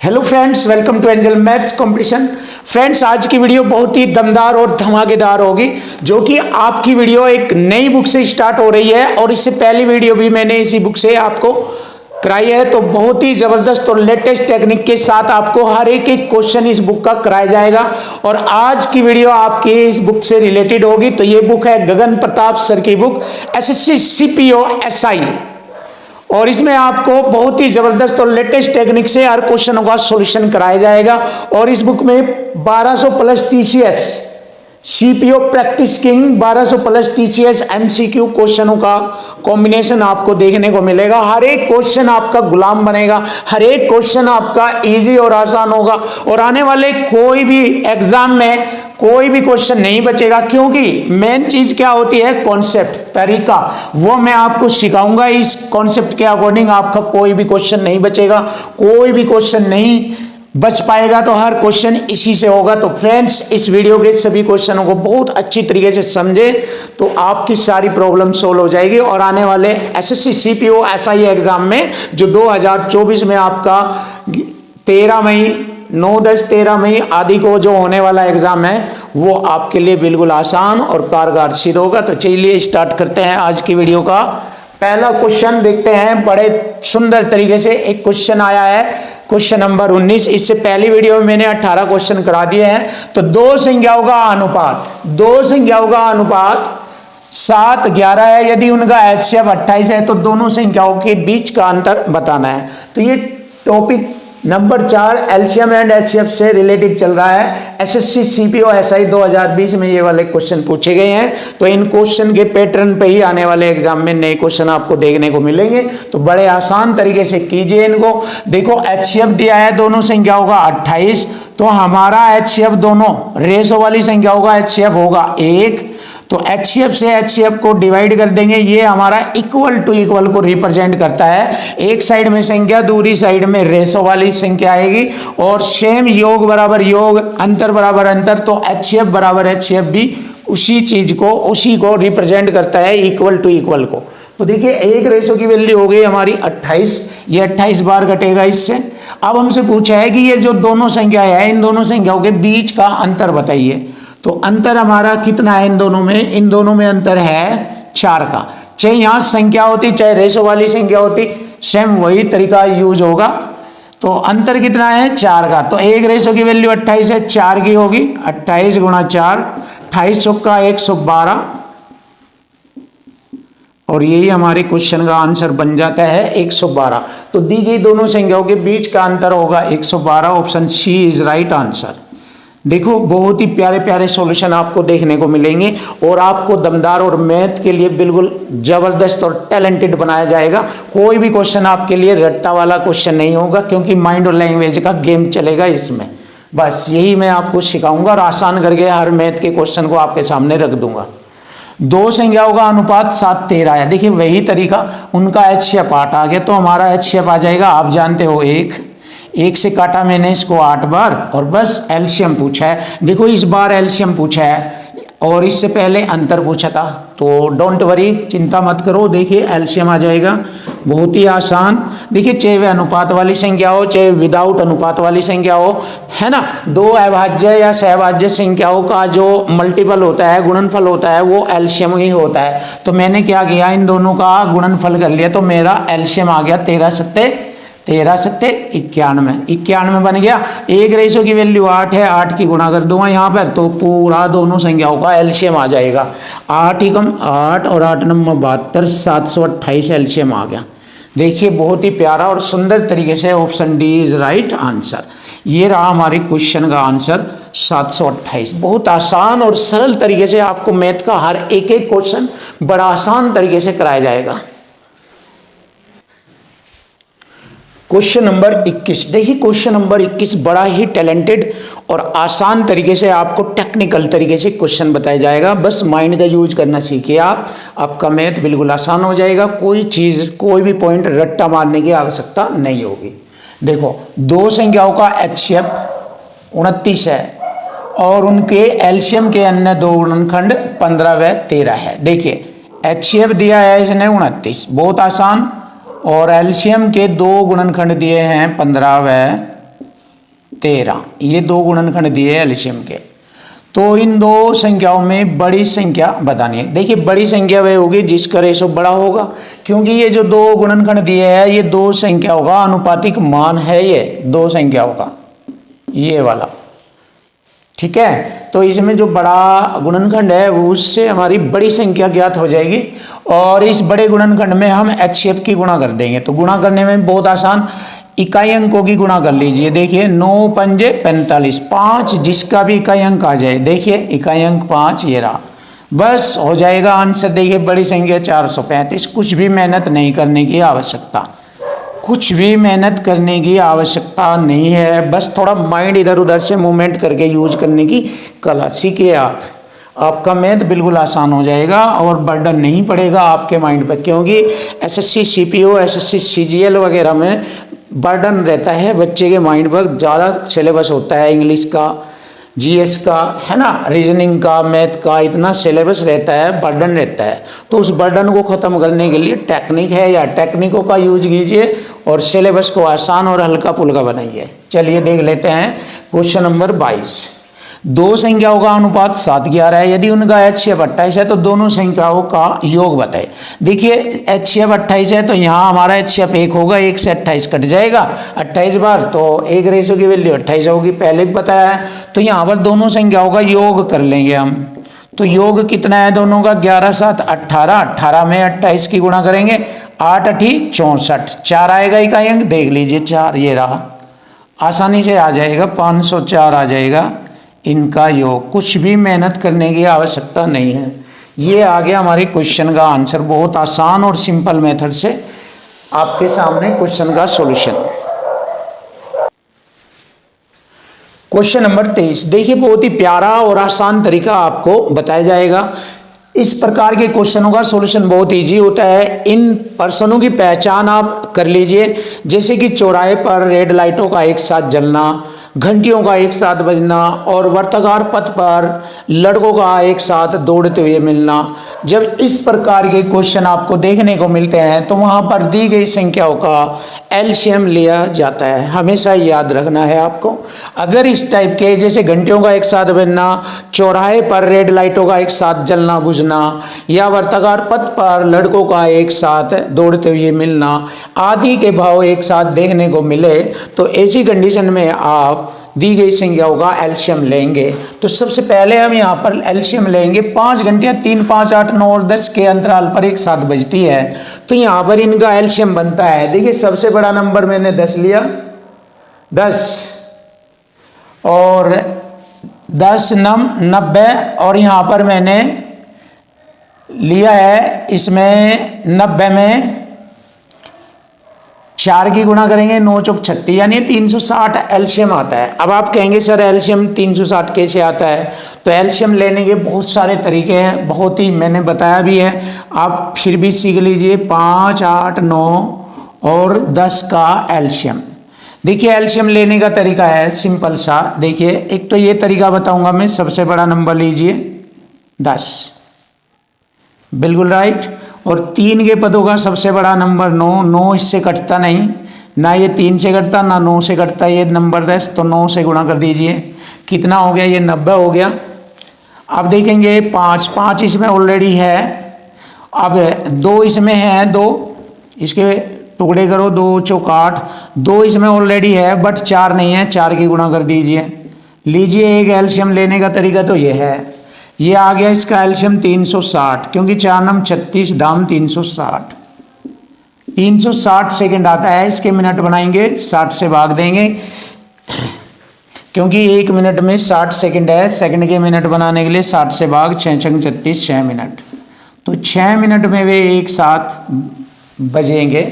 Hello friends, welcome to Angel maths competition. Friends, आज की video बहुत ही दमदार और धमाकेदार होगी, जो कि आपकी वीडियो एक नई बुक से स्टार्ट हो रही है और इससे पहली वीडियो भी मैंने इसी बुक से आपको कराई है। तो बहुत ही जबरदस्त और लेटेस्ट टेक्निक के साथ आपको हर एक क्वेश्चन इस बुक का कराया जाएगा और आज की वीडियो आपकी इस बुक से रिलेटेड होगी। तो ये बुक है गगन प्रताप सर की बुक एसएससी सीपीओ एसआई, और इसमें आपको बहुत ही जबरदस्त और लेटेस्ट टेक्निक से हर क्वेश्चनों का सॉल्यूशन कराया जाएगा। और इस बुक में 1200 plus TCS CPO practicing 1200 plus TCS MCQ क्वेश्चनों का कॉम्बिनेशन आपको देखने को मिलेगा। हर एक क्वेश्चन आपका गुलाम बनेगा, हर एक क्वेश्चन आपका इजी और आसान होगा और आने वाले कोई भी एग्जाम में कोई भी क्वेश्चन नहीं बचेगा, क्योंकि मेन चीज क्या होती है, कॉन्सेप्ट, तरीका, वो मैं आपको सिखाऊंगा। इस कॉन्सेप्ट के अकॉर्डिंग आपका कोई भी क्वेश्चन नहीं बचेगा, कोई भी क्वेश्चन नहीं बच पाएगा, तो हर क्वेश्चन इसी से होगा। तो फ्रेंड्स, इस वीडियो के सभी क्वेश्चनों को बहुत अच्छी तरीके से समझे तो आपकी सारी प्रॉब्लम सोल्व हो जाएगी और आने वाले एसएससी सीपीओ एसआई एग्जाम में जो 2024 में आपका 13 मई 9-10-13 मई आदि को जो होने वाला एग्जाम है, वो आपके लिए बिल्कुल आसान और कारगर सिद्ध होगा। तो चलिए स्टार्ट करते हैं आज की वीडियो का। पहला क्वेश्चन देखते हैं, बड़े सुंदर तरीके से एक क्वेश्चन आया है, क्वेश्चन नंबर 19। इससे पहली वीडियो में मैंने 18 क्वेश्चन करा दिए हैं। तो दो संख्याओं का अनुपात 7-11 है। यदि उनका एचसीएफ 28 है तो दोनों संख्याओं के बीच का अंतर बताना है। तो ये topic number 4 LCM and HCF से रिलेटेड चल रहा है। एसएससी सीपीओ एसआई 2020 में ये वाले क्वेश्चन पूछे गए हैं। तो इन क्वेश्चन के पैटर्न पे ही आने वाले एग्जाम में नए क्वेश्चन आपको देखने को मिलेंगे। तो बड़े आसान तरीके से कीजिए इनको। देखो, एचसीएफ दिया है दोनों संख्याओं का 28, तो हमारा एचसीएफ दोनों रेशो वाली संख्याओं का एचसीएफ होगा 1। तो एचसीएफ से एचसीएफ को डिवाइड कर देंगे, ये हमारा इक्वल टू इक्वल को रिप्रेजेंट करता है। एक साइड में संख्या, दूसरी साइड में रेशो वाली संख्या आएगी और सेम योग बराबर योग, अंतर बराबर अंतर। तो एचसीएफ बराबर एचसीएफ भी उसी को रिप्रेजेंट करता है, इक्वल टू इक्वल को। तो देखिए, एक रेशो की वैल्यू हो गई हमारी 28, ये 28 बार कटेगा इससे। अब हमसे पूछा है कि ये जो दोनों संख्याएं हैं, इन दोनों संख्याओं के बीच का अंतर बताइए। तो अंतर हमारा कितना है इन दोनों में अंतर है 4 का। चाहे यहाँ संख्या होती चाहे रेशो वाली संख्या होती, सेम वही तरीका यूज होगा। तो अंतर कितना है 4 का। तो एक रेशो की वैल्यू 28 है, 4 की होगी 28 गुणा 4, 28 चौका 112 और यही हमारे क्वेश्चन का आंसर बन जाता है 112। तो दी गई दोनों संख्याओं के बीच का अंतर होगा 112। Option C is right answer. देखो, बहुत ही प्यारे प्यारे सॉल्यूशन आपको देखने को मिलेंगे और आपको दमदार और मैथ के लिए बिल्कुल जबरदस्त और टैलेंटेड बनाया जाएगा। कोई भी क्वेश्चन आपके लिए रट्टा वाला क्वेश्चन नहीं होगा, क्योंकि माइंड और लैंग्वेज का गेम चलेगा इसमें। बस यही मैं आपको सिखाऊंगा और आसान करके हर मैथ के क्वेश्चन को आपके सामने रख दूंगा। दो संख्याओं का अनुपात 7-13 है। देखिए, वही तरीका, उनका एचसीएफ 8 आ गया तो हमारा एचसीएफ आ जाएगा, आप जानते हो 1 से काटा मैंने इसको 8 बार और बस एलसीएम पूछा है। देखो, इस बार एलसीएम पूछा है और इससे पहले अंतर पूछा था, तो डोंट वरी, चिंता मत करो। देखिए, एलसीएम आ जाएगा, बहुत ही आसान। देखिए, चाहे वह अनुपात वाली संख्या हो चाहे विदाउट अनुपात वाली संख्या हो, है ना, दो अभाज्य या सहभाज्य संख्याओं का जो मल्टीपल होता है, गुणनफल होता है, वो एलसीएम ही होता है। तो मैंने क्या किया, इन दोनों का गुणनफल कर लिया, तो मेरा एलसीएम आ गया 13 सत्ते 91 बन गया। एक रेशो की वैल्यू 8 है, 8 की गुणा कर दूंगा यहाँ पर, तो पूरा दोनों संख्याओं का एलसीएम आ जाएगा। 8 ही कम 8 और 8 नंबर 72, 728 एलसीएम आ गया। देखिए, बहुत ही प्यारा और सुंदर तरीके से option D is right answer. ये रहा हमारे क्वेश्चन का आंसर 728। बहुत आसान और सरल तरीके से आपको मैथ का हर एक क्वेश्चन बड़ा आसान तरीके से कराया जाएगा। Question number 21। देखिए, क्वेश्चन नंबर 21 बड़ा ही टैलेंटेड और आसान तरीके से आपको टेक्निकल तरीके से क्वेश्चन बताया जाएगा। बस माइंड का यूज करना सीखिए आप, आपका मैथ बिल्कुल आसान हो जाएगा। कोई चीज़, कोई भी पॉइंट रट्टा मारने की आवश्यकता नहीं होगी। देखो, दो संख्याओं का एचसीएफ 29 है और उनके एलसीएम के अन्य दो गुणनखंड 15 व 13 है। देखिए, एचसीएफ दिया है इसने 29, बहुत आसान, और एलसीएम के दो गुणनखंड दिए हैं 15 व 13, ये दो गुणनखंड दिए हैं एलसीएम के। तो इन दो संख्याओं में बड़ी संख्या बतानी है। देखिए बड़ी संख्या वह होगी जिसका रेशो बड़ा होगा, क्योंकि ये जो दो गुणनखंड दिए हैं ये दो संख्याओं का अनुपातिक मान है, ये दो संख्याओं का ये वाला, ठीक है। तो इसमें जो बड़ा गुणनखंड है उससे हमारी बड़ी संख्या ज्ञात हो जाएगी, और इस बड़े गुणनखंड में हम HCF की गुणा कर देंगे। तो गुणा करने में बहुत आसान, इकाई अंकों की गुणा कर लीजिए। देखिए 9 पंजे 45, 5 जिसका भी इकाई अंक आ जाए, देखिए इकाई अंक 5 ये रहा, बस हो जाएगा आंसर। देखिए बड़ी संख्या 435। कुछ भी मेहनत नहीं करने की आवश्यकता, कुछ भी मेहनत करने की आवश्यकता नहीं है, बस थोड़ा माइंड इधर उधर से मूवमेंट करके यूज करने की कला सीखिए आप। आपका मैथ बिल्कुल आसान हो जाएगा और बर्डन नहीं पड़ेगा आपके माइंड पर, क्योंकि SSC CPO SSC CGL वगैरह में बर्डन रहता है बच्चे के माइंड पर, ज़्यादा सिलेबस होता है इंग्लिश का, GS का, है ना, रीजनिंग का, मैथ का, इतना सिलेबस रहता है, बर्डन रहता है। तो उस बर्डन को ख़त्म करने के लिए टेक्निक है या टेक्निकों का यूज कीजिए और सिलेबस को आसान और हल्का फुल्का बनाइए। चलिए देख लेते हैं क्वेश्चन नंबर 22। दो संख्याओं का अनुपात 7:11 है, यदि उनका HCF 28 है तो दोनों संख्याओं का योग बताए। देखिए HCF 28 है तो यहाँ हमारा HCF 1 होगा, 1 से 28 कट जाएगा 28 बार, तो एक रेशो की वैल्यू 28 होगी, पहले भी बताया है। तो यहाँ पर दोनों संख्याओं का योग कर लेंगे हम। तो योग कितना है दोनों का, 11 7 18, 18 में 28 की गुणा करेंगे, 8 8 64, 4 आएगा इकाई अंक, देख लीजिए 4 ये रहा, आसानी से आ जाएगा, 504 आ जाएगा इनका योग। कुछ भी मेहनत करने की आवश्यकता नहीं है। ये आ गया हमारे क्वेश्चन का आंसर, बहुत आसान और सिंपल मेथड से आपके सामने क्वेश्चन का सॉल्यूशन। क्वेश्चन नंबर 23, देखिए बहुत ही प्यारा और आसान तरीका आपको बताया जाएगा। इस प्रकार के क्वेश्चनों का सॉल्यूशन बहुत इजी होता है। इन पर्सनों की पहचान आप कर लीजिए, जैसे कि चौराहे पर रेड लाइटों का एक साथ जलना, घंटियों का एक साथ बजना और वर्ताकार पथ पर लड़कों का एक साथ दौड़ते हुए मिलना। जब इस प्रकार के क्वेश्चन आपको देखने को मिलते हैं तो वहाँ पर दी गई संख्याओं का एलसीएम लिया जाता है, हमेशा याद रखना है आपको। अगर इस टाइप के जैसे घंटियों का एक साथ बजना, चौराहे पर रेड लाइटों का एक साथ जलना बुझना या वर्ताकार पथ पर लड़कों का एक साथ दौड़ते हुए मिलना आदि के भाव एक साथ देखने को मिले तो ऐसी कंडीशन में आप दी गई संख्याओं का एलसीएम लेंगे। तो सबसे पहले हम यहाँ पर एलसीएम लेंगे। 5 घंटियाँ 3 5 8 9 और 10 के अंतराल पर एक साथ बजती है, तो यहाँ पर इनका एलसीएम बनता है। देखिए सबसे बड़ा नंबर मैंने 10 लिया, 10 और 10 9 90 और यहाँ पर मैंने लिया है इसमें 90 में 4 की गुणा करेंगे, 9 चौक 36 यानी 360 एलसीएम आता है। अब आप कहेंगे सर एलसीएम 360 कैसे आता है? तो एलसीएम लेने के बहुत सारे तरीके हैं, बहुत ही मैंने बताया भी है, आप फिर भी सीख लीजिए। 5 8 9 और 10 का एलसीएम। देखिए एलसीएम लेने का तरीका है सिंपल सा। देखिए एक तो ये तरीका बताऊंगा मैं, सबसे बड़ा नंबर लीजिए 10, बिल्कुल राइट। और 3 के पदों का सबसे बड़ा नंबर 9, 9 इससे कटता नहीं, ना ये 3 से कटता ना 9 से कटता, ये नंबर 10, तो 9 से गुणा कर दीजिए, कितना हो गया? ये 90 हो गया। अब देखेंगे 5 इसमें ऑलरेडी है, अब 2 इसमें है, 2 इसके टुकड़े करो, 2 चौक 8, 2 इसमें ऑलरेडी है बट 4 नहीं है, 4 की गुणा कर दीजिए। लीजिए एक एलसीएम लेने का तरीका तो ये है, ये आ गया इसका एलसीएम 360, क्योंकि 4 9 36 दाम 360, 360 सेकंड आता है। इसके मिनट बनाएंगे, 60 से भाग देंगे क्योंकि 1 मिनट में 60 सेकंड है। सेकंड के मिनट बनाने के लिए 60 से भाग 6 6 36 6 मिनट, तो 6 मिनट में वे एक साथ बजेंगे।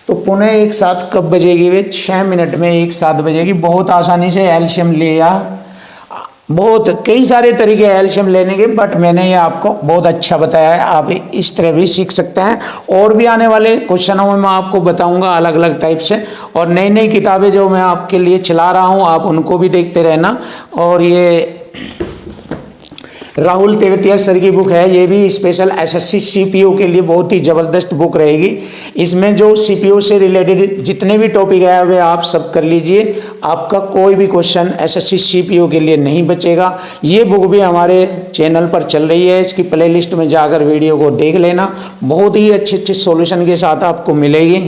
तो पुनः एक साथ कब बजेगी? वे 6 मिनट में एक साथ बजेगी। बहुत आसानी से एलसीएम लिया, बहुत कई सारे तरीके हैं एलसीएम लेने के, बट मैंने ये आपको बहुत अच्छा बताया है, आप इस तरह भी सीख सकते हैं। और भी आने वाले क्वेश्चनों में मैं आपको बताऊंगा अलग अलग टाइप से, और नई नई किताबें जो मैं आपके लिए चला रहा हूँ आप उनको भी देखते रहना। और ये राहुल तेवतिया सर की बुक है। ये भी स्पेशल एसएससी सीपीओ के लिए बहुत ही ज़बरदस्त बुक रहेगी। इसमें जो सीपीओ से रिलेटेड जितने भी टॉपिक है वे आप सब कर लीजिए, आपका कोई भी क्वेश्चन एसएससी सीपीओ के लिए नहीं बचेगा। ये बुक भी हमारे चैनल पर चल रही है, इसकी प्लेलिस्ट में जाकर वीडियो को देख लेना, बहुत ही अच्छे अच्छे सॉल्यूशन के साथ आपको मिलेगी।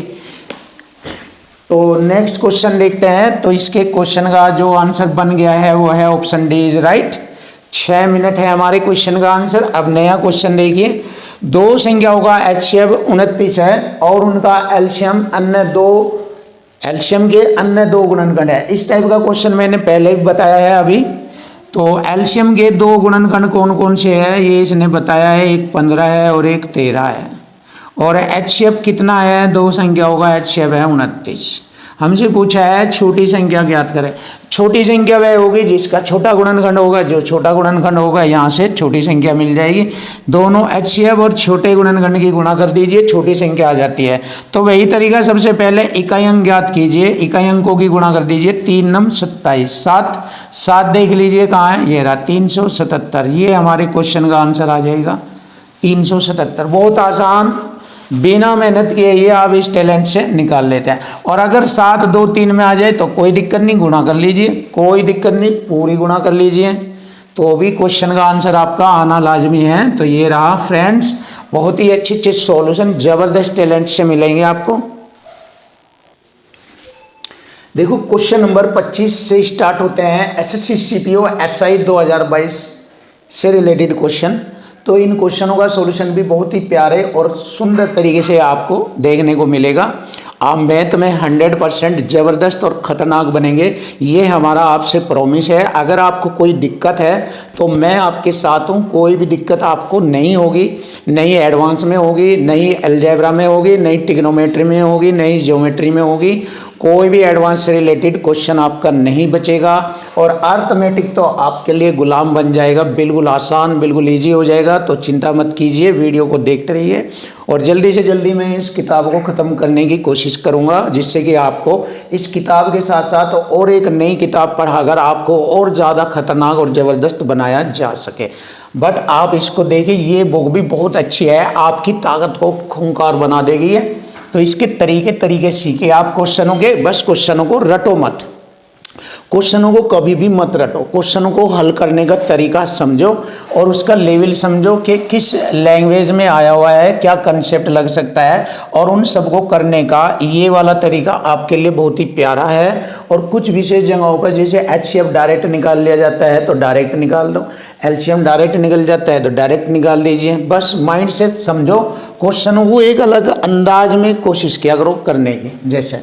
तो नेक्स्ट क्वेश्चन देखते हैं। तो इसके क्वेश्चन का जो आंसर बन गया है वो है option D is right. 6 minute है हमारे क्वेश्चन का आंसर। अब नया क्वेश्चन देखिए। दो संख्याओं का HCF 29 है और उनका एलसीएम एलसीएम के अन्य दो गुणनखंड है। इस टाइप का क्वेश्चन मैंने पहले भी बताया है अभी। तो एलसीएम के दो गुणनखंड कौन कौन से है ये इसने बताया है, एक 15 है और एक 13 है। और HCF कितना है, दो संख्याओं का HCF है 29। हमसे पूछा है छोटी संख्या ज्ञात करें। छोटी संख्या वह होगी जिसका छोटा गुणनखंड होगा, जो छोटा गुणनखंड होगा यहाँ से छोटी संख्या मिल जाएगी। दोनों HCF और छोटे गुणनखंड की गुणा कर दीजिए, छोटी संख्या आ जाती है। तो वही तरीका, सबसे पहले इकाई अंक ज्ञात कीजिए, इकाई अंकों की गुणा कर दीजिए। 3 नम 27, 7 देख लीजिए कहाँ है, ये रहा 377। ये हमारे क्वेश्चन का आंसर आ जाएगा 377। बहुत आसान, बिना मेहनत किए ये आप इस टैलेंट से निकाल लेते हैं। और अगर 7 2 3 में आ जाए तो कोई दिक्कत नहीं, गुणा कर लीजिए, कोई दिक्कत नहीं, पूरी गुणा कर लीजिए, तो भी क्वेश्चन का आंसर आपका आना लाजमी है। तो ये रहा फ्रेंड्स, बहुत ही अच्छे अच्छे सॉल्यूशन जबरदस्त टैलेंट से मिलेंगे आपको। देखो क्वेश्चन नंबर 25 से स्टार्ट होते हैं एसएससी सीपीओ SI 2022 से रिलेटेड क्वेश्चन। तो इन क्वेश्चनों का सॉल्यूशन भी बहुत ही प्यारे और सुंदर तरीके से आपको देखने को मिलेगा। आप मैथ में 100% ज़बरदस्त और ख़तरनाक बनेंगे, ये हमारा आपसे प्रॉमिस है। अगर आपको कोई दिक्कत है तो मैं आपके साथ हूँ, कोई भी दिक्कत आपको नहीं होगी, नहीं एडवांस में होगी, नहीं अलजेब्रा में होगी, नहीं ट्रिग्नोमेट्री में होगी, नहीं ज्योमेट्री में होगी। कोई भी एडवांस से रिलेटेड क्वेश्चन आपका नहीं बचेगा। और अर्थमेटिक तो आपके लिए गुलाम बन जाएगा, बिल्कुल आसान, बिल्कुल ईजी हो जाएगा। तो चिंता मत कीजिए, वीडियो को देखते रहिए और जल्दी से जल्दी मैं इस किताब को ख़त्म करने की कोशिश करूंगा, जिससे कि आपको इस किताब के साथ साथ और एक नई किताब पढ़ाकर आपको और ज़्यादा खतरनाक और ज़बरदस्त बनाया जा सके। बट आप इसको देखिए, ये बुक भी बहुत अच्छी है, आपकी ताकत को खूंखार बना देगी है। तो इसके तरीके सीखे आप क्वेश्चनों के, बस क्वेश्चनों को रटो मत, क्वेश्चनों को कभी भी मत रटो, क्वेश्चनों को हल करने का तरीका समझो और उसका लेवल समझो कि किस लैंग्वेज में आया हुआ है, क्या कंसेप्ट लग सकता है। और उन सबको करने का ये वाला तरीका आपके लिए बहुत ही प्यारा है। और कुछ विशेष जगहों पर जैसे HCF डायरेक्ट निकाल लिया जाता है तो डायरेक्ट निकाल दो, LCM डायरेक्ट निकल जाता है तो डायरेक्ट निकाल दीजिए। बस माइंड से समझो, क्वेश्चनों को एक अलग अंदाज में कोशिश किया करो करने की। जैसे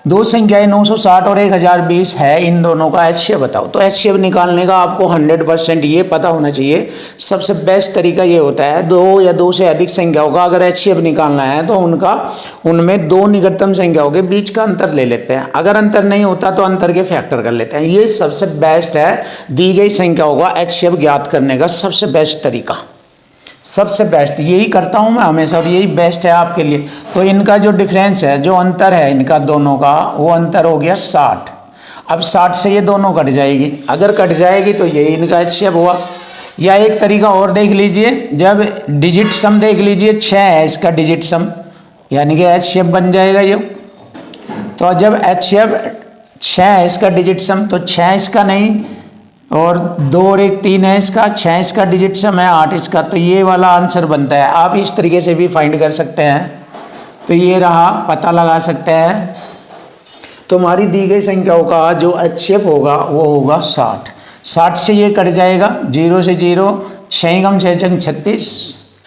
दो संख्याएं 960 और 1020 है, इन दोनों का HCF बताओ। तो HCF निकालने का आपको 100% ये पता होना चाहिए। सबसे बेस्ट तरीका ये होता है, दो या दो से अधिक संख्याओं का अगर HCF निकालना है तो उनमें दो निकटतम संख्याओं के बीच का अंतर ले लेते हैं। अगर अंतर नहीं होता तो अंतर के फैक्टर कर लेते हैं। ये सबसे बेस्ट है, दी गई संख्याओं का HCF ज्ञात करने का सबसे बेस्ट तरीका, सबसे बेस्ट यही करता हूं मैं हमेशा और यही बेस्ट है आपके लिए। तो इनका जो डिफरेंस है, जो अंतर है इनका दोनों का, वो अंतर हो गया 60। अब 60 से ये दोनों कट जाएगी, अगर कट जाएगी तो यही इनका HCF हुआ। या एक तरीका और देख लीजिए, जब डिजिट सम देख लीजिए, 6 है इसका डिजिट सम, यानी कि HCF बन जाएगा ये। तो जब HCF 6 है इसका डिजिट सम, तो 6 इसका नहीं और 2 और 1 3 है इसका, 6 इसका डिजिट सम है 8 इसका। तो ये वाला आंसर बनता है। आप इस तरीके से भी फाइंड कर सकते हैं। तो ये रहा, पता लगा सकते हैं। तो हमारी दी गई संख्याओं का जो HCF होगा वो होगा 60। 60 से ये कट जाएगा, 0 से 0, 6 कम 6 छंग 36,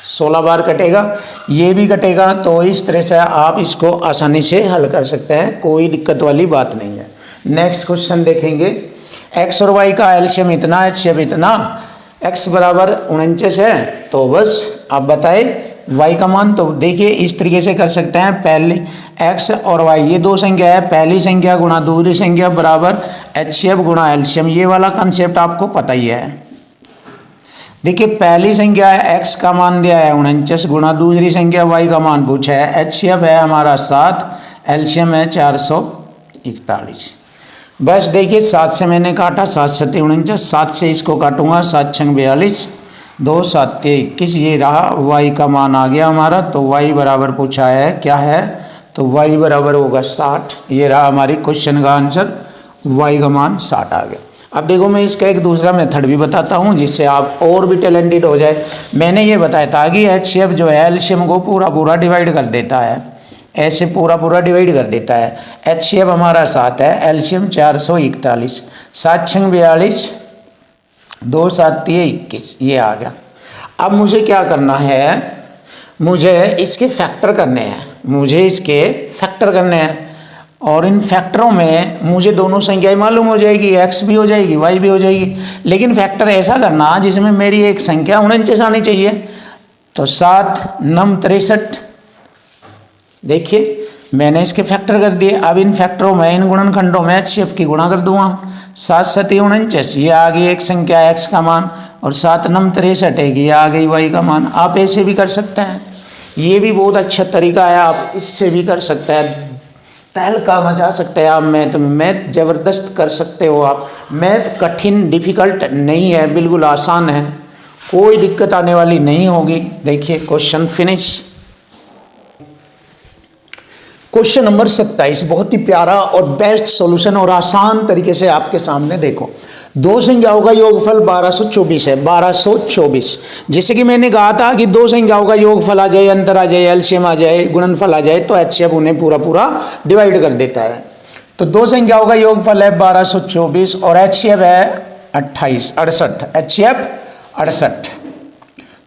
16 बार कटेगा, ये भी कटेगा। तो इस तरह से आप इसको आसानी से हल कर सकते हैं, कोई दिक्कत वाली बात नहीं है। नेक्स्ट क्वेश्चन देखेंगे। x और y का एलसीएम इतना, HCF इतना, x बराबर 49 है, तो बस आप बताए y का मान। तो देखिए इस तरीके से कर सकते हैं, पहले x और y ये दो संख्या है, पहली संख्या गुणा दूसरी संख्या बराबर HCF गुणा एलसीएम। ये वाला कंसेप्ट आपको पता ही है। देखिए पहली संख्या है x का मान दिया है 49 गुणा दूसरी संख्या y का मान पूछा है, HCF है हमारा 7, एलसीएम है 441। बस देखिए 7 से मैंने काटा, 7 सत्ते 49, 7 से इसको काटूंगा, 7 छंग 42, 2 7 21, ये रहा y का मान आ गया हमारा। तो y बराबर पूछा है क्या है, तो y बराबर होगा 60। ये रहा हमारी क्वेश्चन का आंसर, y का मान 60 आ गया। अब देखो मैं इसका एक दूसरा मेथड भी बताता हूँ जिससे आप और भी टैलेंटेड हो जाए। मैंने ये बताया था कि HCF जो है एलसीएम को पूरा पूरा डिवाइड कर देता है, ऐसे पूरा पूरा डिवाइड कर देता है। HCF हमारा 7 है, एलसीएम 441, 7 छंग 42, 2 7 21, ये आ गया। अब मुझे क्या करना है, मुझे इसके फैक्टर करने हैं, मुझे इसके फैक्टर करने हैं। और इन फैक्टरों में मुझे दोनों संख्याएं मालूम हो जाएगी, x भी हो जाएगी y भी हो जाएगी, लेकिन फैक्टर ऐसा करना जिसमें मेरी एक संख्या 49 आनी चाहिए। तो 7 9 63, देखिए मैंने इसके फैक्टर कर दिए। अब इन फैक्टरों में, इन गुणनखंडों में HCF की गुणा कर दूंगा। 7 7 49, ये आ गई एक संख्या x का मान, और 7 9 63 है, ये आ गई y का मान। आप ऐसे भी कर सकते हैं, ये भी बहुत अच्छा तरीका है, आप इससे भी कर सकते हैं, तहलका मचा सकते हैं आप। मैथ ज़बरदस्त कर सकते हो आप। मैथ कठिन डिफ़िकल्ट नहीं है, बिल्कुल आसान है, कोई दिक्कत आने वाली नहीं होगी। देखिए क्वेश्चन फिनिश। क्वेश्चन नंबर 27 बहुत ही प्यारा और बेस्ट सॉल्यूशन और आसान तरीके से आपके सामने। देखो, दो संख्याओं का योगफल 1224 है, 1224। जैसे कि मैंने कहा था कि दो संख्याओं का योगफल आ जाए, अंतर आ जाए, एलसीएम आ जाए, गुणनफल आ जाए, तो HCF उन्हें पूरा पूरा डिवाइड कर देता है। तो दो संख्याओं का योगफल है 1224 और HCF है 68। HCF 68।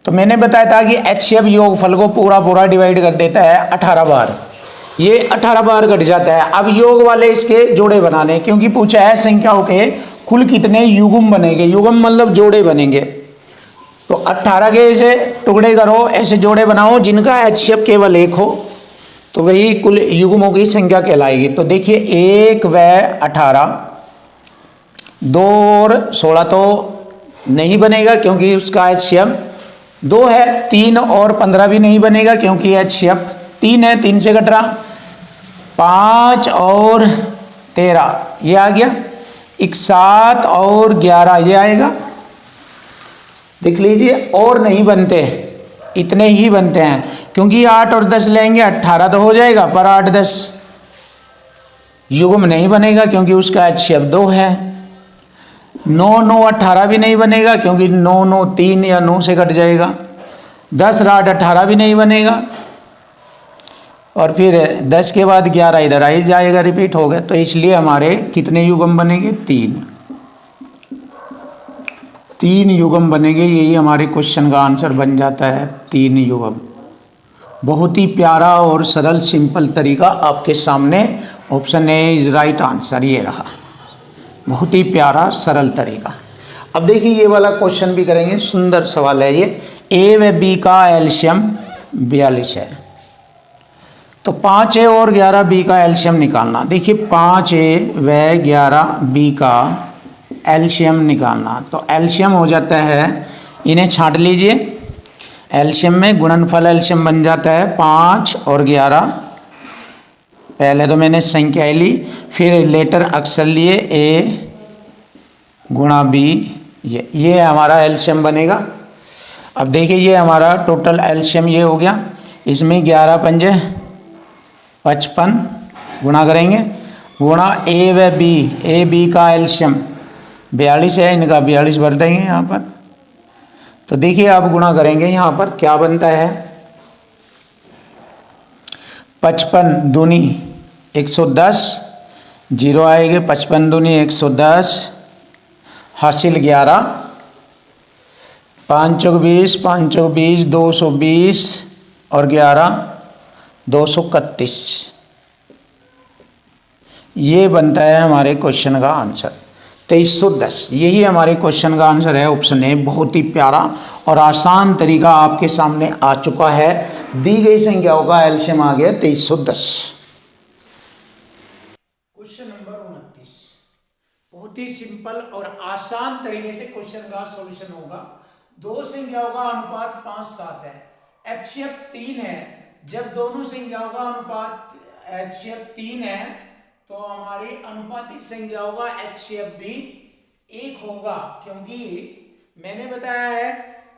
तो मैंने बताया था कि HCF योगफल को पूरा पूरा डिवाइड कर देता है 18 बार, ये 18 बार घट जाता है। अब योग वाले इसके जोड़े बनाने, क्योंकि पूछा है संख्याओं के कुल कितने युग्म बनेंगे, युग्म मतलब जोड़े बनेंगे। तो 18 के ऐसे टुकड़े करो, ऐसे जोड़े बनाओ जिनका HCF केवल एक हो, तो वही कुल युग्मों की संख्या कहलाएगी। तो देखिए 1 व 18, 2 और 16 तो नहीं बनेगा क्योंकि उसका HCF 2 है, 3 और 15 भी नहीं बनेगा क्योंकि HCF 3 है, 3 से कट रहा। 5 और 13 ये आ गया। 7 और 11 ये आएगा, देख लीजिए। और नहीं बनते, इतने ही बनते हैं, क्योंकि 8 और 10 लेंगे 18 तो हो जाएगा, पर 8 10 युग्म नहीं बनेगा क्योंकि उसका HCF 2 है। 9 9 18 भी नहीं बनेगा क्योंकि 9 9 3 या 9 से कट जाएगा। 10 8 18 भी नहीं बनेगा, और फिर 10 के बाद 11 इधर आ ही जाएगा, रिपीट हो गया। तो इसलिए हमारे कितने युग्म बनेंगे, 3 युग्म बनेंगे। यही हमारे क्वेश्चन का आंसर बन जाता है, 3 युग्म। बहुत ही प्यारा और सरल सिंपल तरीका आपके सामने। Option A is right answer, ये रहा, बहुत ही प्यारा सरल तरीका। अब देखिए ये वाला क्वेश्चन भी करेंगे, सुंदर सवाल है ये। ए व बी का एलसीएम 42 है, तो 5A और 11B का एलसीएम निकालना। देखिए 5A व 11B का एलसीएम निकालना, तो एलसीएम हो जाता है, इन्हें छांट लीजिए। एलसीएम में गुणनफल एलसीएम बन जाता है 5 और 11। पहले तो मैंने संख्या ली, फिर लेटर अक्षर लिए, A गुणा B, ये हमारा एलसीएम बनेगा। अब देखिए ये हमारा टोटल एलसीएम ये हो गया। इसमें 11 पंजे 55 गुणा करेंगे, गुणा ए व बी, ए बी का एलसीएम 42 है, इनका 42 भर देंगे यहाँ पर। तो देखिए आप गुणा करेंगे, यहाँ पर क्या बनता है, 55 दूनी 110, जीरो आएंगे, 55 दूनी 110, हासिल 11, 5 चौक 20, 5 चौक 20, 220 और 11 231। ये बनता है हमारे क्वेश्चन का आंसर 2310। यही हमारे क्वेश्चन का आंसर है, ऑप्शन ए। बहुत ही प्यारा और आसान तरीका आपके सामने आ चुका है। दी गई संख्याओं का एलसीएम आ गया 2310। क्वेश्चन नंबर 29 बहुत ही सिंपल और आसान तरीके से क्वेश्चन का सॉल्यूशन होगा। दो संख्याओं का अनुपात 5:7 है, HCF 3 है। जब दोनों संख्याओं का अनुपात HCF 3 है तो हमारी अनुपातिक संख्याओं का HCF भी 1 होगा, क्योंकि मैंने बताया है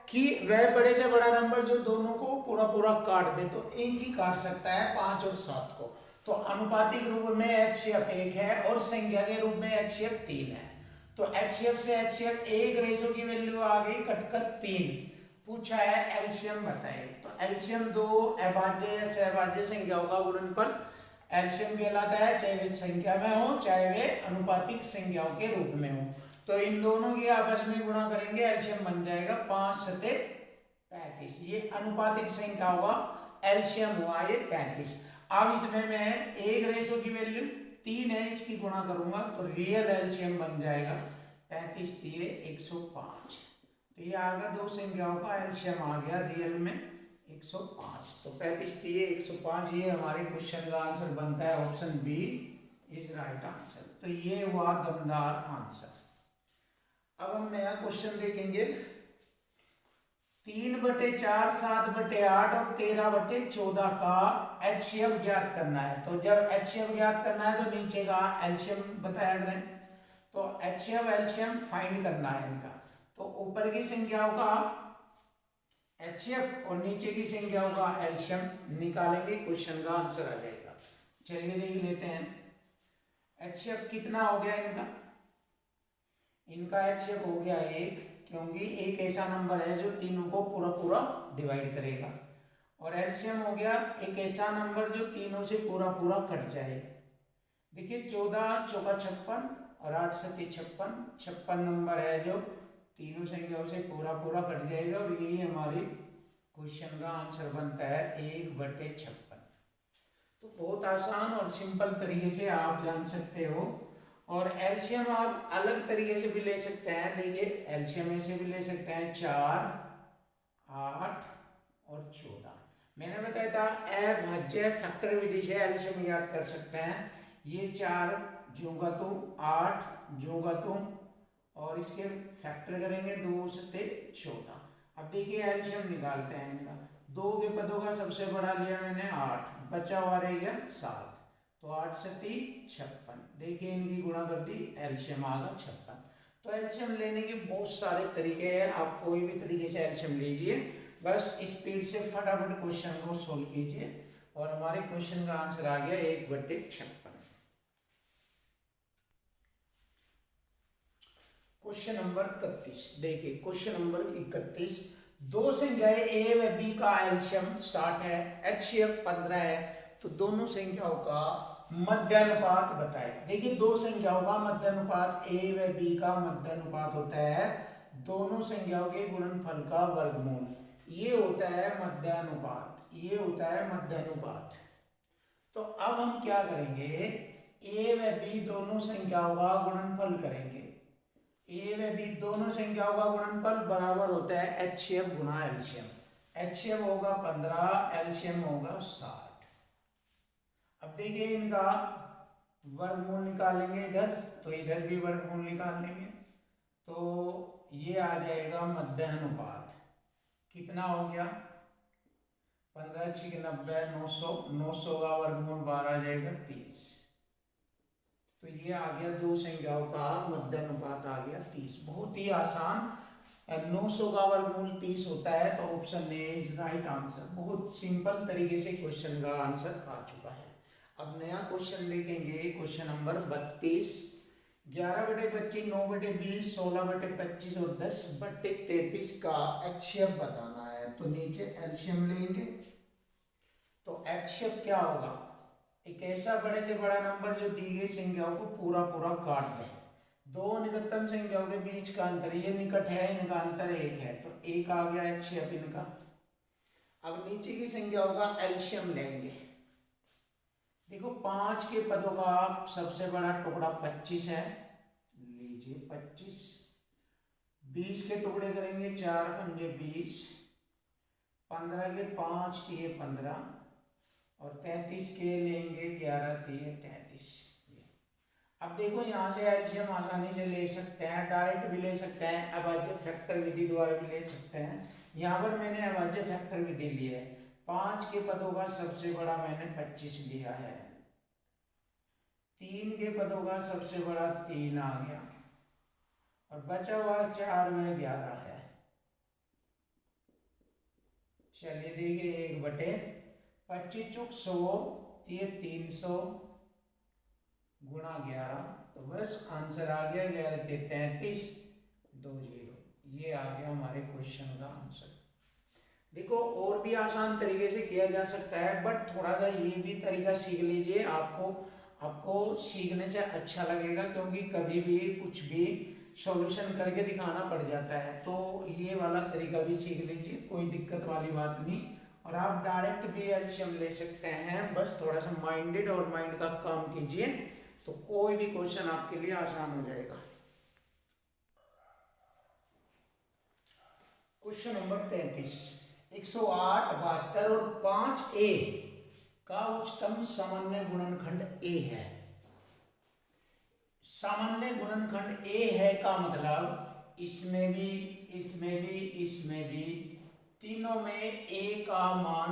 कि वह बड़े से बड़ा नंबर जो दोनों को पूरा पूरा काट दे तो एक ही काट सकता है 5 और 7 को। तो अनुपातिक रूप में HCF 1 है और संख्या के रूप में HCF 3 है। तो HCF से HCF 1 रेशो की वैल्यू आ गई कटकर 3। पूछा है एलसीएम बताइए। तो एलसीएम दो अभाज्य या सहभाज्य संख्याओं का गुणनफल एलसीएम कहलाता है, चाहे वे संख्या में हो चाहे वे अनुपातिक संख्याओं के रूप में हो। तो इन दोनों की आपस में गुणा करेंगे, एलसीएम बन जाएगा 5 सते 35। ये अनुपातिक संख्याओं का एलसीएम हुआ ये 35। अब इसमें मैं 1 रेशो की वैल्यू 3 है, इसकी गुणा करूंगा तो रियल एलसीएम बन जाएगा 35 दिए 105। तो ये आ गया दो संख्याओं का एलसीएम आ गया रियल में 105। तो 35 दिए 105, ये हमारे क्वेश्चन का आंसर बनता है option B is right answer. तो ये हुआ दमदार आंसर। अब हम नया क्वेश्चन देखेंगे। 3/4, 7/8 और 13/14 का HCF ज्ञात करना है। तो जब HCF ज्ञात करना है तो नीचे का एलसीएम बताया करें। तो HCF एलसीएम फाइंड करना है इनका। तो ऊपर की संख्याओं का HCF और नीचे की संख्याओं का एलसीएम निकालेंगे, क्वेश्चन का आंसर आ जाएगा। चलिए देख लेते हैं। HCF कितना हो गया इनका HCF हो गया 1, क्योंकि एक ऐसा नंबर है जो तीनों को पूरा पूरा डिवाइड करेगा। और एलसीएम हो गया एक ऐसा नंबर जो तीनों से पूरा पूरा कट जाए। देखिए 14 चौका 56 और 8 सती 56, 56 नंबर है जो तीनों संख्याओं से पूरा पूरा कट जाएगा। और यही हमारी क्वेश्चन का आंसर बनता है 1/56। तो बहुत आसान और सिंपल तरीके से आप जान सकते हो। और एलसीएम आप अलग तरीके से भी ले सकते हैं। देखिए एलसीएम ऐसे भी ले सकते हैं 4, 8 और 14। मैंने बताया था अभाज्य फैक्टर विधि से एलसीएम याद कर सकते हैं। ये 4 जोगा तो 8 जोगा तो और इसके फैक्टर करेंगे 2 सते 14। अब देखिए एलसीएम निकालते हैं इनका। 2 के पदों का सबसे बड़ा लिया मैंने 8, बचा हुआ रह गया 7, तो 8 सती 56। देखिए इनकी गुणा कर दी, एलसीएम आ गया 56। तो एलसीएम लेने के बहुत सारे तरीके हैं, आप कोई भी तरीके से एलसीएम लीजिए, बस स्पीड से फटाफट क्वेश्चन को सोल्व कीजिए। और हमारे क्वेश्चन का आंसर आ गया 1/56। क्वेश्चन नंबर 31 देखिए। क्वेश्चन नंबर 31, दो संख्याएं ए व बी का एलसीएम 60 है, HCF 15 है। तो दोनों संख्याओं का मध्यानुपात बताएं। देखिए दो संख्याओं का मध्यानुपात ए व बी का मध्यानुपात होता है दोनों संख्याओं के गुणनफल का वर्गमूल। ये होता है मध्यानुपात, ये होता है मध्यानुपात। तो अब हम क्या करेंगे, ए व बी दोनों संख्याओं का गुणनफल करेंगे। ए व बी दोनों संख्याओं का गुणनफल बराबर होता है HCF गुणा एलसीएम। HCF होगा 15, एलसीएम होगा 60। अब देखिए इनका वर्गमूल निकालेंगे इधर, तो इधर भी वर्गमूल निकाल लेंगे। तो ये आ जाएगा मध्यानुपात। कितना हो गया 15 × 90, 900, 900 का वर्गमूल 12 आ जाएगा 30। तो ये आ गया दो संख्याओं का मध्यानुपात आ गया 30। बहुत ही आसान। 900 का वर्गमूल 30 होता है, तो option A is right answer. बहुत सिंपल तरीके से क्वेश्चन का आंसर आ चुका है। अब नया क्वेश्चन देखेंगे, क्वेश्चन नंबर 32। 11/25, 9/20, 16/25 और 10/33 का HCF बताना है। तो नीचे एलसीएम लेंगे। तो HCF क्या होगा, एक ऐसा बड़े से बड़ा नंबर जो दी गई संख्याओं को पूरा पूरा काट दे। दो निकटतम संख्याओं के बीच का अंतर, ये निकट है, इनका अंतर 1 है, तो 1 आ गया HCF इनका। अब नीचे की संख्याओं का एलसीएम लेंगे। देखो 5 के पदों का सबसे बड़ा टुकड़ा 25 है, लीजिए 25। 20 के टुकड़े करेंगे 4 पंजे 20, 15 के 5 किए 15 और 33 के लेंगे 11 दिए 33। अब देखो यहाँ से एलसीएम आसानी से ले सकते हैं, डायरेक्ट भी ले सकते हैं, अभाज्य फैक्टर विधि द्वारा भी ले सकते हैं। यहाँ पर मैंने अभाज्य फैक्टर विधि ली है। 5 के पदों का सबसे बड़ा मैंने 25 लिया है। 3 के पदों का सबसे बड़ा 3 आ गया और बचा हुआ 4 में 11 है। चलिए देखिए 1/25 चुक 100, ये 300 गुणा 11, तो बस आंसर आ गया 11 × 33 20। ये आ गया हमारे क्वेश्चन का आंसर। देखो और भी आसान तरीके से किया जा सकता है, बट थोड़ा सा ये भी तरीका सीख लीजिए, आपको सीखने से अच्छा लगेगा, क्योंकि कभी भी कुछ भी सॉल्यूशन करके दिखाना पड़ जाता है। तो ये वाला तरीका भी सीख लीजिए, कोई दिक्कत वाली बात नहीं। और आप डायरेक्ट भी एलसीएम ले सकते हैं, बस थोड़ा सा माइंडेड और माइंड का काम कीजिए, तो कोई भी क्वेश्चन आपके लिए आसान हो जाएगा। क्वेश्चन नंबर 33, 108, 72 और 5a का उच्चतम सामान्य गुणनखंड a है। सामान्य गुणनखंड a है का मतलब इसमें भी तीनों में a का मान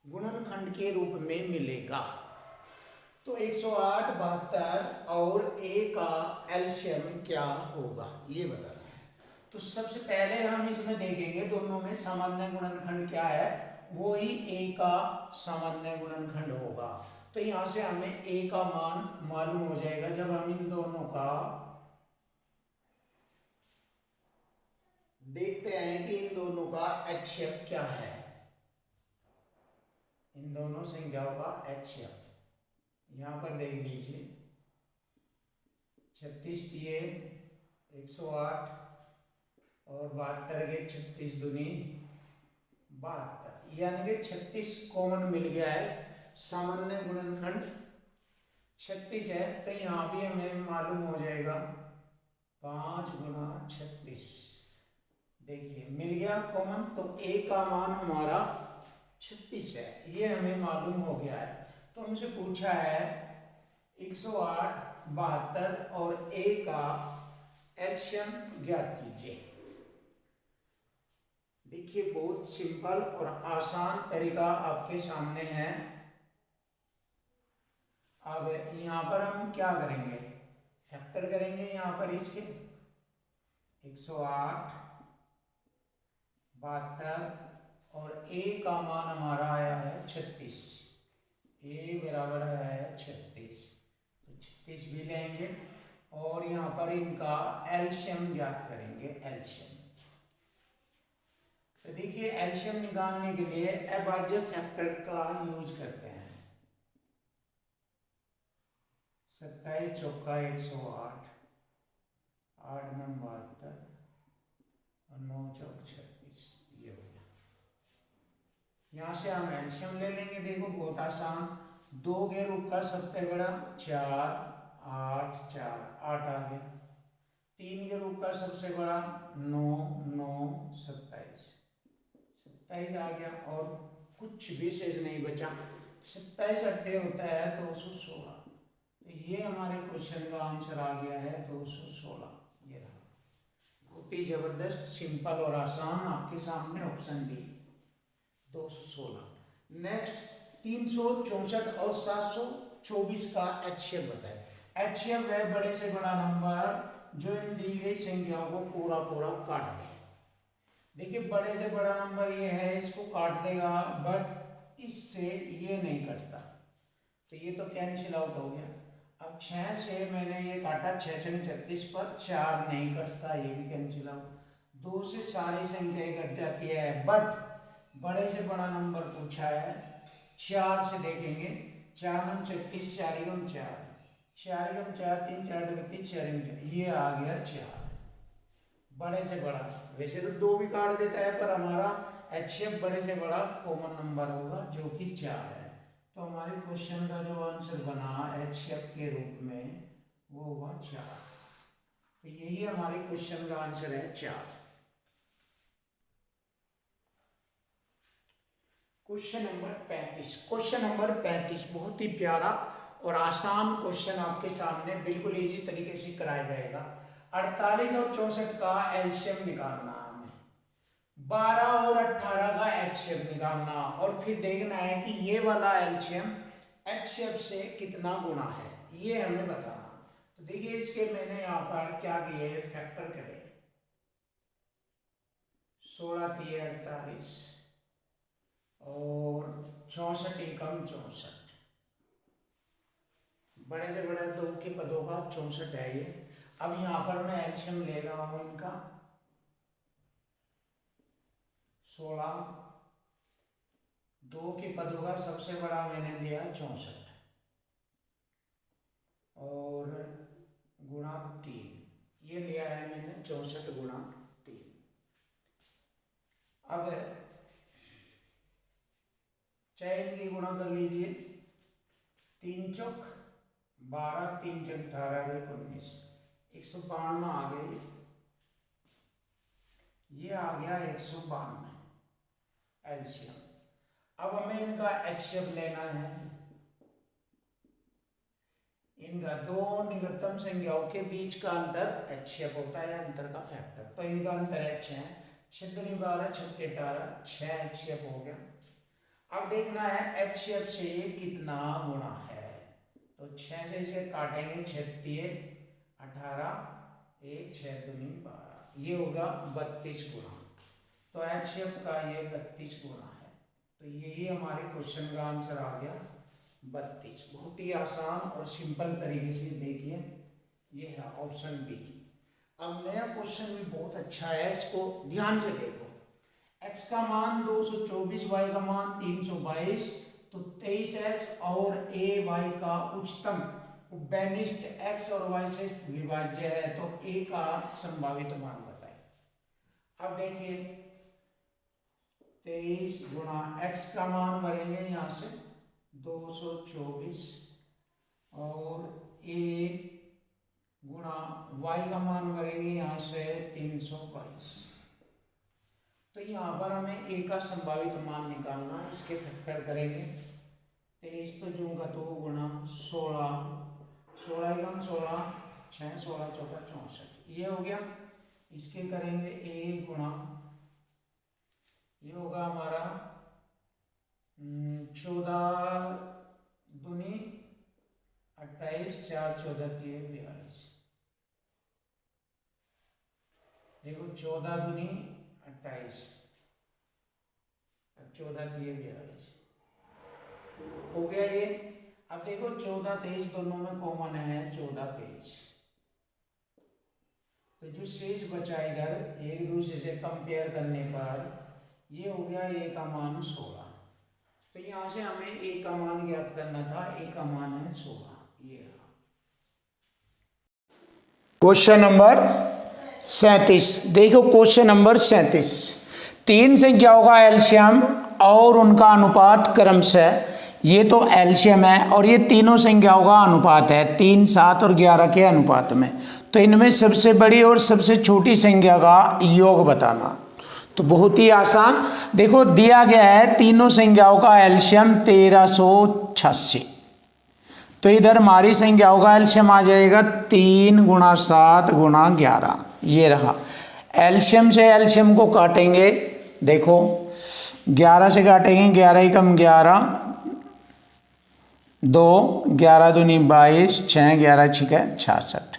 गुणनखंड के रूप में मिलेगा। तो 108, 72 और a का एलसीएम क्या होगा ये बताना है। तो सबसे पहले हम इसमें देखेंगे दोनों में सामान्य गुणनखंड क्या है, वो ही a का सामान्य गुणनखंड होगा। तो यहां से हमें a का मान मालूम हो जाएगा जब हम इन दोनों का देखते हैं कि इन दोनों का एचसीएफ क्या है। इन दोनों संख्याओं का एचसीएफ यहां पर देख लीजिए, 36 दिए 108 और 72 के 36 दूनी 72, यानी कि 36 कॉमन मिल गया है। सामान्य गुणनखंड 36 है, तो यहां भी हमें मालूम हो जाएगा 5 × 36। देखिए मिल गया कॉमन, तो a का मान हमारा 36 है, ये हमें मालूम हो गया है। तो हमसे पूछा है 108, 72 और a का एलसीएम ज्ञात कीजिए। देखिए बहुत सिंपल और आसान तरीका आपके सामने है। अब यहां पर हम क्या करेंगे, फैक्टर करेंगे यहां पर इसके 108, 72 और a का मान हमारा आया है 36, a बराबर है 36, तो 36 भी लेंगे और यहाँ पर इनका एलसीएम ज्ञात करेंगे। एलसीएम तो देखिए एलसीएम निकालने के लिए अभाज्य फैक्टर का यूज करते हैं। 27 चौका 108, 8 9 72 और 9 चौक 36, ये हो गया। यहाँ से हम एलसीएम ले लेंगे। देखो बहुत आसान, 2 के रूप का सबसे बड़ा 4 8 4 8 आ गया, 3 के रूप का सबसे बड़ा 9 9 27 27 आ गया, और कुछ भी शेष नहीं बचा। 27 अट्ठे होता है 216, तो ये हमारे क्वेश्चन का आंसर आ गया है 216। ये रहा, बहुत ही जबरदस्त सिंपल और आसान आपके सामने ऑप्शन डी 216। नेक्स्ट 364 और 724 का एचसीएफ बताए। एचसीएफ है बड़े से बड़ा नंबर जो इन दी गई संख्याओं को पूरा काट दे। देखिए बड़े से बड़ा नंबर ये है, इसको काट देगा, बट इससे ये नहीं कटता, तो ये तो कैंसिल आउट हो गया। अब 6 से मैंने ये काटा, 6 6 36 पर 4 नहीं कटता, ये भी कैंसिल आउट। 2 से सारी संख्याएं कट जाती है, बट बड़े से बड़ा नंबर पूछा है। 4 से देखेंगे, 4 9 36, 4 1 4, 4 1 4 3 4 32 4 1, ये आ गया 4 बड़े से बड़ा। वैसे तो 2 भी काट देता है, पर हमारा एचसीएफ बड़े से बड़ा कॉमन नंबर होगा जो कि 4 है। तो हमारे क्वेश्चन का जो आंसर बना एचसीएफ के रूप में वो हुआ 4। तो यही हमारे क्वेश्चन का आंसर है 4। Question number 35। क्वेश्चन नंबर 35 बहुत ही प्यारा और आसान क्वेश्चन आपके सामने बिल्कुल इजी तरीके से कराया जाएगा। 48 और 64 का एलसीएम निकालना हमें, 12 और 18 का एचसीएफ निकालना, और फिर देखना है कि ये वाला एलसीएम एचसीएफ से कितना गुना है। ये हमें बताना। तो देखिए इसके मैंने यहाँ पर क्या किए, फैक्टर करे 16 3 48 और 64 एकम 64, बड़े से बड़े दो के पदों का 64 है ये। अब यहाँ पर मैं एल्शियम ले रहा हूं इनका 16, दो के पदों का सबसे बड़ा मैंने लिया 64 और गुणा 3, ये लिया है मैंने 64 गुणा 3। अब चयन की गुणा कर लीजिए, 3 चौक 12, 3 चौक 18 19, 152 आ गई, ये आ गया 152 एलसीएम। अब हमें इनका एचसीएफ लेना है, इनका दो निकटतम संख्याओं के बीच का अंतर एचसीएफ होता है, अंतर का फैक्टर। तो इनका अंतर है 6, 6 दूनी 12, 6 18, 6 एचसीएफ हो गया। अब देखना है एचसीएफ से ये कितना गुणा है, तो 6 से इसे काटेंगे, 36 18 1 6 दूनी 12, ये होगा 32 गुणा। तो एचसीएफ का ये 32 गुणा है। तो यही हमारे क्वेश्चन का आंसर आ गया 32। बहुत ही आसान और सिंपल तरीके से देखिए, ये है ऑप्शन बी। अब नया क्वेश्चन भी बहुत अच्छा है, इसको ध्यान से देखो। x का मान 224, y का मान 322, तो 23x और a y का उच्चतम उभयनिष्ठ x और y से विभाज्य है, तो a का संभावित मान बताए। अब देखिए 23 गुणा x का मान भरेंगे यहाँ से 224 और a गुणा y का मान भरेंगे यहाँ से 322। तो यहाँ पर हमें a का संभावित मान निकालना है, इसके फैक्टर करेंगे। 23 तो जो का 2 गुणा 16, 16 एकम 16, 6 16 चौका 64, ये हो गया। इसके करेंगे a गुणा, ये होगा हमारा 14 दूनी 28, 4 14 3 42। देखो 14 दूनी 28, 14 3 42 हो गया ये। अब देखो 14 23 दोनों में कॉमन है, 14 23, तो जो शेष बचा इधर एक दूसरे से कंपेयर करने पर ये हो गया a का मान 16। तो यहाँ से हमें a का मान ज्ञात करना था, a का मान है 16, ये रहा। क्वेश्चन नंबर 37, देखो क्वेश्चन नंबर 37, तीन संख्याओं का एलसीएम और उनका अनुपात क्रमशः, ये तो एलसीएम है और ये तीनों संख्याओं का अनुपात है 3 7 और 11 के अनुपात में। तो इनमें सबसे बड़ी और सबसे छोटी संख्या का योग बताना। तो बहुत ही आसान, देखो दिया गया है तीनों संख्याओं का एलसीएम 1386, तो इधर हमारी संख्याओं का एलसीएम आ जाएगा 3 गुणा 7 गुणा 11, ये रहा। एलसीएम से एलसीएम को काटेंगे, देखो 11 से काटेंगे, 11 एकम 11, 2 11 दूनी 22, 6 11 छिके 66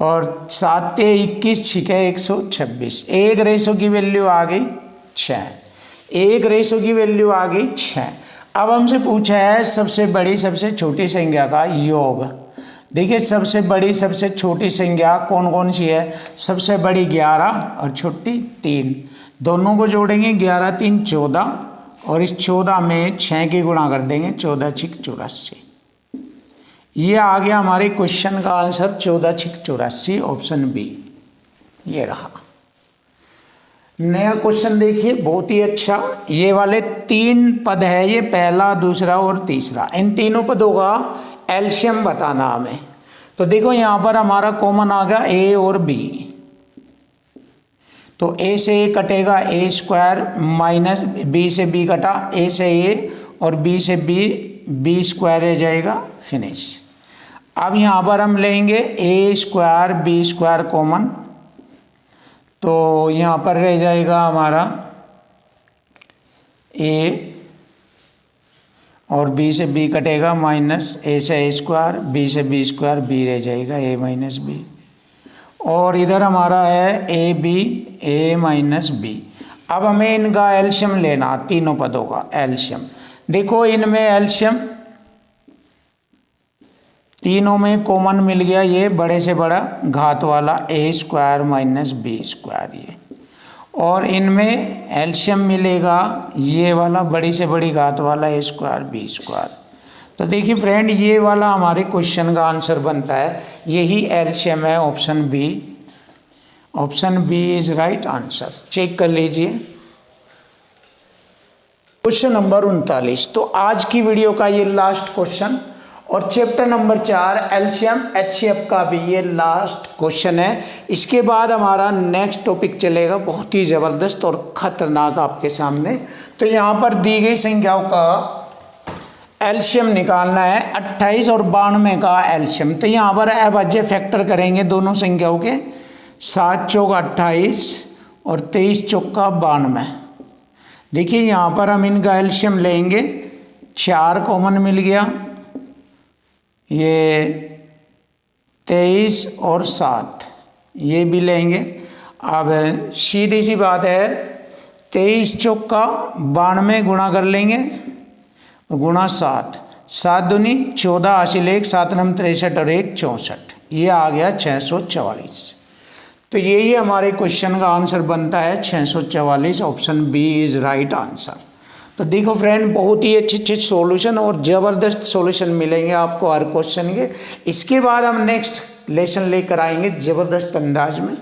और 7 21 छिके 126। एक रेशो की वैल्यू आ गई 6, एक रेशो की वैल्यू आ गई 6। अब हमसे पूछा है सबसे बड़ी सबसे छोटी संख्या का योग। देखिए सबसे बड़ी सबसे छोटी संख्या कौन कौन सी है, सबसे बड़ी 11 और छोटी 3, दोनों को जोड़ेंगे 11 3 14 और इस 14 में 6 की गुणा कर देंगे, 14 6 84। ये आ गया हमारे क्वेश्चन का आंसर 14 6 84, ऑप्शन बी, ये रहा। नया क्वेश्चन देखिए बहुत ही अच्छा, ये वाले 3 पद है, ये पहला दूसरा और तीसरा, इन तीनों पदों का एलसीएम बताना हमें। तो देखो यहाँ पर हमारा कॉमन आ गया a और b, तो a से a कटेगा a स्क्वायर माइनस b से b कटा, a से a और b से b स्क्वायर रह जाएगा, फिनिश। अब यहाँ पर हम लेंगे a square b square common, तो यहाँ पर रह जाएगा हमारा a और बी से बी कटेगा, माइनस ए से ए स्क्वायर, बी से बी स्क्वायर, बी रह जाएगा ए माइनस बी। और इधर हमारा है A B, A minus B. अब हमें इनका एलशियम लेना, तीनों पदों का एलशियम। देखो इनमें एलशियम तीनों में कॉमन मिल गया, ये बड़े से बड़ा घात वाला ए स्क्वायर माइनस बी स्क्वायर ये। और इनमें एलशियम मिलेगा ये वाला बड़ी से बड़ी घात वाला ए स्क्वायर बी स्क्वायर। तो देखिए फ्रेंड, ये वाला हमारे क्वेश्चन का आंसर बनता है, यही एलशियम है, option B. Option B is right answer. Check कर लीजिए। Question number 39। तो आज की वीडियो का ये लास्ट क्वेश्चन और चैप्टर नंबर 4 एलशियम एचसीएफ का भी ये लास्ट क्वेश्चन है। इसके बाद हमारा नेक्स्ट टॉपिक चलेगा, बहुत ही ज़बरदस्त और ख़तरनाक आपके सामने। तो यहाँ पर दी गई संख्याओं का एलशियम निकालना है, 28 और 92 का एलशियम। तो यहाँ पर अभाज्य फैक्टर करेंगे दोनों संख्याओं के, 7 चौक 28 और 23 चौक 92। देखिए यहाँ पर हम इनका एलशियम लेंगे, 4 कॉमन मिल गया, ये 23 और 7 ये भी लेंगे। अब सीधी सी बात है, 23 चौक 92 गुणा कर लेंगे, गुणा 7, 7 दूनी 14, हासिल 1, 7 नम 63 और 1 64, ये आ गया 644। तो यही हमारे क्वेश्चन का आंसर बनता है 644। Option B is right answer. तो देखो फ्रेंड, बहुत ही अच्छे सॉल्यूशन और ज़बरदस्त सॉल्यूशन मिलेंगे आपको हर क्वेश्चन के। इसके बाद हम नेक्स्ट लेसन लेकर आएंगे ज़बरदस्त अंदाज में।